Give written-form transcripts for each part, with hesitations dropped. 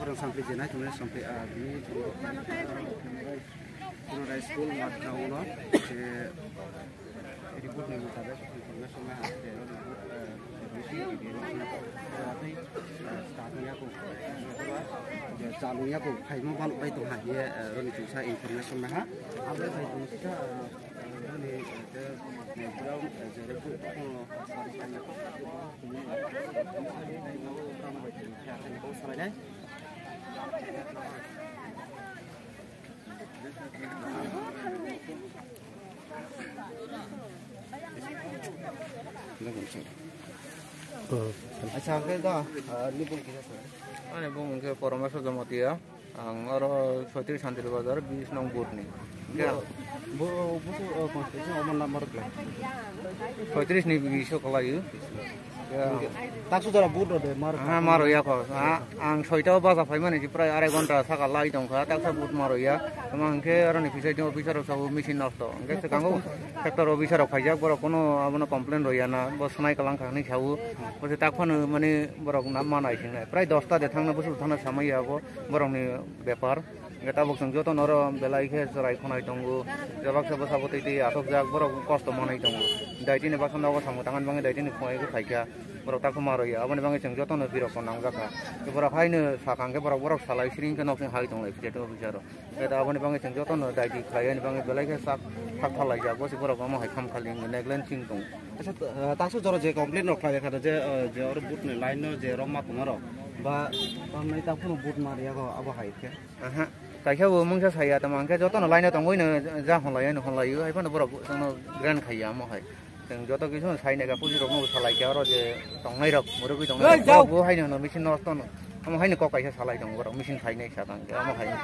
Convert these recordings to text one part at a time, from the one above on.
Orang sampai jenah cuma sampai ini cuma school mat kau no ribut nih muka deh karena semua ada ribut tapi startnya aku calonnya aku kayak mau balik itu hanya orang itu saya informasi mah ada saya itu kita ini ada background jadi aku sorry अच्छा kita ini pun kita ane bung ke Paramesh Jamatia angaro Chhatri Shantil Bazar 20 nang booth ni bu konstitusi nomor nomor berapa 35 ni biso kalayu tak sudah bodoh deh maro ya ko ang 6টা baza faimane ji pray 2.5 ঘন্টা saka lai dong kha tak sa boot maro ya amang ke arani pisai jo officer sab machine nosto angke se kango sector officer khaijak boro kono abono complain roya na bo sunai kalang khani khau bose takphon mane borok nam manai singa pray 10টা de thangna busur thana samai abo borok ni byapar এটা বকসং যত নর বেলাই খে সরাই খনাই দঙ্গু জবাক সব সাবতে দি আটক জাক বড় কষ্ট মনাই দঙ্গু দাইতিনি বাসন দাও সামু তাঙ্গান বাঙে দাইতিনি খয় গো খাইকা বড় তাকু মারইয়া আবনি বাঙে जों যত ন বিরক নাং জাকা বড় হাইনো সাকাঙ্গে বড় বড় সালাই সিরিং কে নকসিং হাই দंलाय ফিটেটো বিচার এটা আবনি বাঙে जों যত ন দাইতি খাইনি বাঙে বেলাই খে সাক সাক থালাই যা বসি বড় বামা হাই খাম খালি নেগলেন্সিং দं আচ্ছা তাসু জর যে কমপ্লেন রখাই দেখা যে যে আর বুট নে লাইন যে রমা তোমার বা নাই তাকু বুট মারিয়া গো আবো হাইকে aha kaikhabu mungsa saya tamangke joto no laina tangoi no ja honlai no honlai ai phan borok no grand khaiya mo hai जों joto kisu saine ga puji rok no salai ka ro je tongnai rok murugui tongnai bo haino no machine no ton amo haino ko kaisa salai dong borok machine khainai sakang amo haino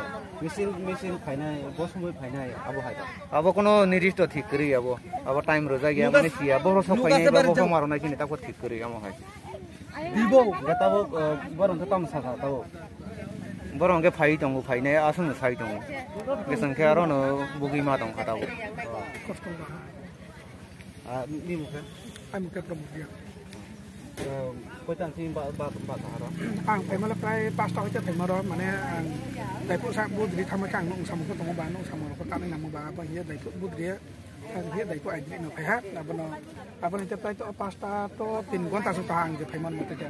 machine khainai bo সময় khainai abo haida abo kono nirishto thik kri abo time ro jagya mane sia boro so khainai bo maro nai kini tako thik kri amo hai dibo gatabo boron tam saka tabo borong ke phai dong phai ne asung sai dong ke sangkhe aro no bugi ma dong khatawo ni muka ai muka promodia ko tan tin ba haro ang phai mala prai 5 ta hoje phai maro mane dai pu sa bu dri tham kang nong samu ko tong ba nong samu ko ta ni namu ba ba ye dai pu bu dri he dai pu ai dri no phai ha abano te prai to 5 ta to 3 ঘন্টা su tahang je phai man mate ja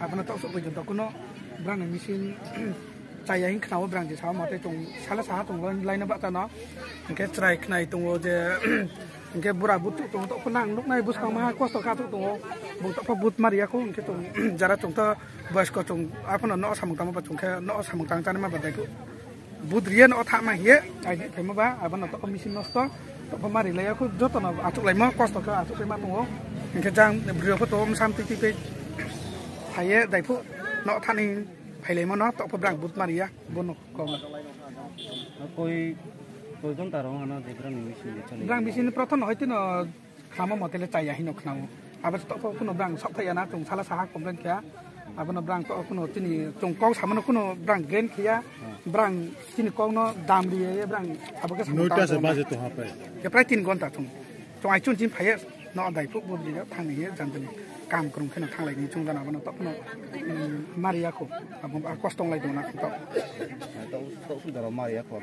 abano to su pojont kuno brang mesin caya hing knau brang je sa mate tong sala sa tong lain ba ta no ke try knai tong je ke bura butu tong to kunang nuk nai bus kang ma kosto ka tong bu to but maria ko ke tong jara tong to bas ko tong apana no samung tam ba tong ke no samung tang tan ma ba dai ko budrian o tha ma he ai ke ma ba abana to mesin nosto to pamari lai ko joto no atuk lai ma kosto ka atuk ma tong ke jang brio ko to sam ti ti haye dai pu no thani phaile ma no to brang but maria bono kom koi jon taro hana de brang mesin chale brang mesin prothon hoyte no khama motele chaya hino khnau abas to kuno brang sok thaya na tung sala saha komplain kya abano brang to kuno tini tung kong samano kuno brang gen khia brang tini kong no dam ri brang abaka nota se baje to ha pai ke prai 3 ঘন্টা tung to ai chun jin phaye no dai pu bu ri thang ni jan tani kam krung khena thang lai ni chung dana abano to kuno maria ko abon kostong lai dona to su daro maria ko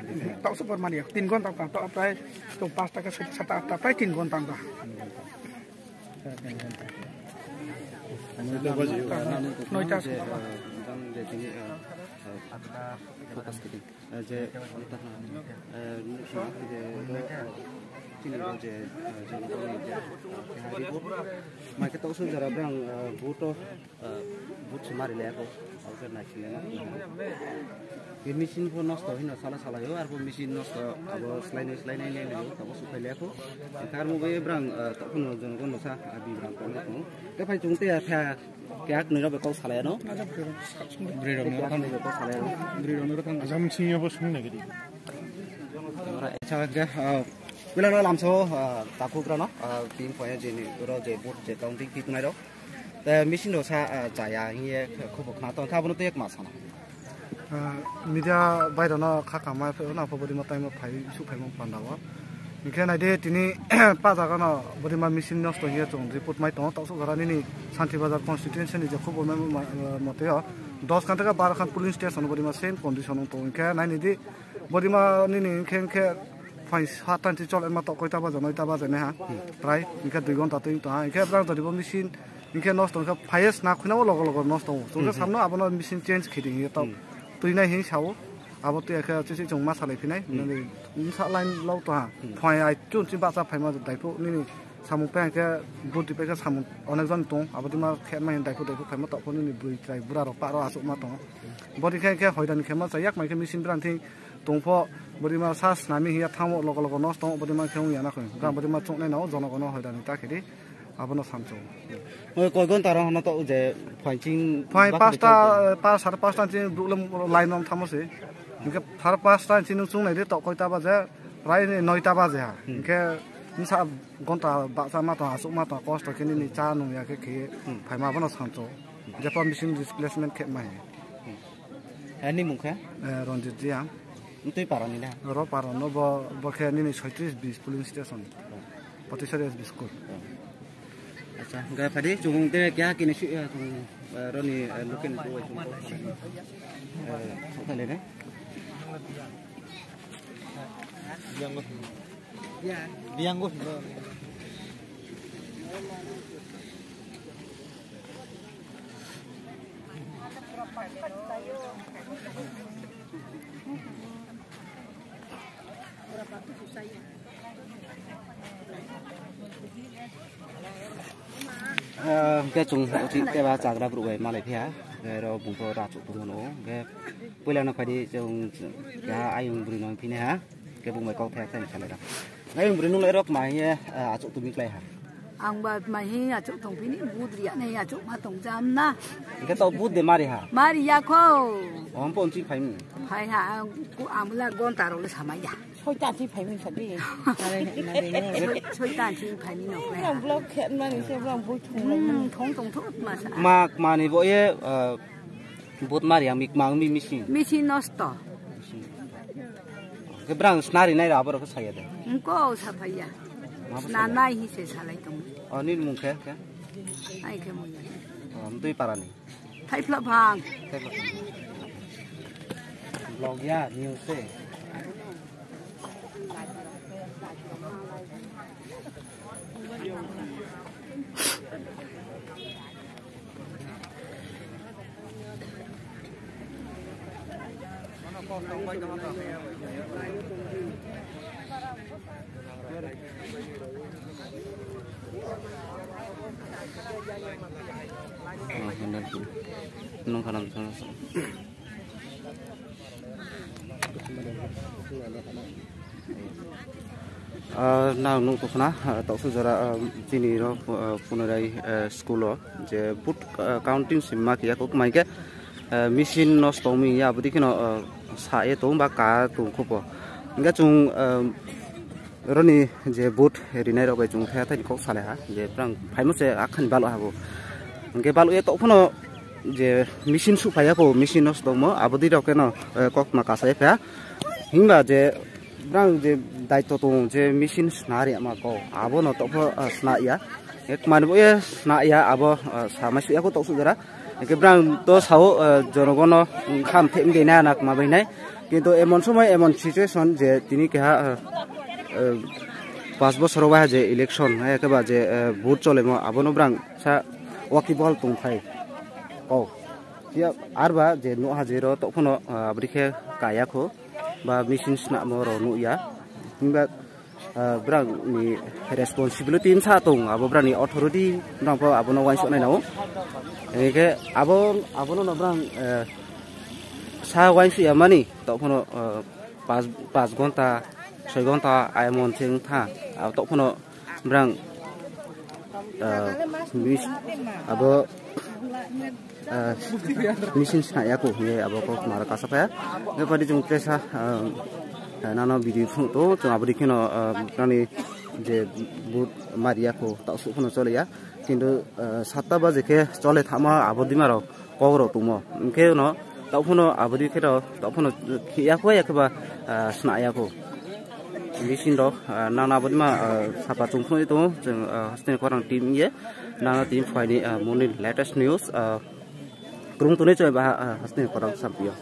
to super maria 3 ঘন্টা ka to prai to 5 taka 7 ta prai 3 ঘন্টা ka nota baje noita dan de tini ada fokus kiti je kita tini je ma ke to su jara brang buto but semari le ko alker na chile na ये machine को नष्ट होइन साला साला यो अर्को machine नष्ट अब स्लाइने नै तब सुखाइ ल्याको कार मो गए ब्राङ तखन जन को नसा आबि ब्राङ को न ते फाइ जुंते था क्याक नरो बेको सालाय न ब्रेड न थान बेको सालाय ब्रेड न थान जम सिंह बस सुन नगरी र अच्छा के बेला लामछो ताकुक्र न 3 पॉइंट जे नि र जे बोर्ड जे काउन्टिङ कित नै र mesin do sa jaya hiye khobok na to khabon to ek masana media বাইরে না খাকা মাই না বডি মা টাইম ফাই ইস্যু ফাই মন পান্দাও ইনখান আইদে তিনি পাজাগা না বডি মা মেশিন নষ্ট হিয়া চং রিপোর্ট মাই তং তাসো গারানি নি শান্তি বাজার কনস্টিটিউশন নি যে খবর মতে 10 ঘন্টা 12 খান পুলিশ স্টেশন বডি মা সেম কন্ডিশন তো ইনখা নাইনি দি বডি মা নি ইনখেন খে ফাই 7 টানটি চলে মা তো কয়টা বাজে 9টা বাজে না হা প্রায় ইনখা 2 ঘন্টা তো ইনতা ইনখা ব্রাং দরিব মেশিন ইনখা নষ্ট ইনখা ফাইস না খুনাও লগ লগ নষ্ট তো সামনে আপন মেশিন চেঞ্জ খিদি হিয়া তো তুইনাই হি সাও আবো তুই একা চিচি জং মা সালাই ফিনাই মানে ইনসা লাইন লাও তো ফাই আই চুন চি বাসা ফাই মা দাইফো নি সামু পেকে বুটি পেকে সামু অনেকজন তো আবো তুই মা খেত মাই দাইফো ফাই মা তপনি নি বুই ট্রাই বুড়া র পারো আসুক মা তো বডি কে হয়দানি খেমা চায়াক মাইকে মেশিন ব্রান্থি তংফো বডি মা সাস নামি হিয়া থামো লগ লগ নষ্ট বডি মা খেউ ইয়ানা কই গাম বডি মা চংনাই নাও জনগণ হয়দানি তাকেদি আবনো সামচো ওই কয়গন তারা হনা তো যে ফাইচিং ফাই 5টা 5:30টা চিন ব্রুলম লাইন নম থামসে ইনকে 5:30টা চিন চুং নাইদে তো কয়টা বাজে প্রায় 9টা বাজে হা ইনকে নিসা ঘন্টা বাসা মা তো আসুক মা তো কষ্ট কিনি নি চা নুং ইয়াকে খে ফাই মা বনো সামচো জাপান মিশন ডিসপ্লেসমেন্ট খে মাই ani mukha রঞ্জিত জিয়া তুই পারানি না র পারো ন বখে নি 36 20 পুলিশ স্টেশন 45 20 স্কুল अच्छा गा फदे chung te kya kini shu chung roni loken ko chung ko le ne bianggo cái chung chị cái ba chạc ra bụi mà lại phía rồi bùng phô ra chỗ bùng nó cái bây giờ nó phải đi chung cái ai dùng bụi nó phía này hả cái bùng mày câu theo xem sao lại đâu ngay bụi nó lại róc mày chỗ tụi mình lại hả ang ba mày chỗ thùng phía này bút riết này chỗ mà thùng jam na cái tàu bút để mari hả Maria ko ông bọn chị phải hả cô am là con tao rồi sao mày ya thôi ta chỉ phải mình phải đi thôi ta chỉ phải mình nộp này làm blog kẹt mà mình xem làm vui thùng thùng thùng thuốc mà sao mà này vội bút mari amik mang mi machine nosto cái brang snari này là bao cái sai đấy có sao phải ya na nai hi se salai tum ini mungkin kan ai ke mo tu parani thai phla phang blog ya news se nung kanam sana nào nung tu khana tau su jara chini ro punarai school ro je put counting simma kia ko mai ke machine nosto mi ya budi kino sa e to ba ka tu ko po nga chung roni je boot rinai ro bai chung tha thai ko sale ha je prang phai mo se akhan balo ha bo nge balo e to phono je machine su phaya ko machine nosto mo abodi ro ke no kok ma ka sai pha hingba je brang je daito to je machine snari ma ko abo no to pho sna ya ek man bo e sna ya abo samasu ya ko to su jara ke brang to sao jorogono kham them de na nak ma bai nai কিন্তু এমন সময় এমন সিচুয়েশন যে তিনি কে 5 বছর বা যে ইলেকশন একেবা যে ভোট চলে ম আবনো ব্রাং সা ওয়াকিবল তুংফাই ও ইয়া আরবা যে নো হাজির তখনো আবরিখে কায়াখো বা মেশিন স্না মর নো ইয়া কিংবা ব্রাং নি রেসপন্সিবিলিটি ইনসা তুং আবো ব্রাং নি অথরিটি নাম আবনো ওয়াইস নাই নাও একে আবনো ন ব্রাং sa waisi amani to phono 5 ঘন্টা 6 ঘন্টা aimon thing tha to phono brang mis abo mission sa ya ko ye abo ko mara ka sa pa ne padi jung presa nano video phone to abri kino nani je but maria ko ta su phono chole ya কিন্তু 7টা বাজে কে চলে থামা আবদিমা রক কগরো তুমো ইনকে ন তাফুনো আবদি খের তাফুনো খিয়াকো একবা স্নায়াকো মেশিন রক নানা আবদিমা সাপা চুংফুনি তো जों हस्टेल करang टीम ये नाना टीम फाइनि मनि लेटेस्ट न्यूज ग्रुं तुने चय बा हस्टेल करang साबियो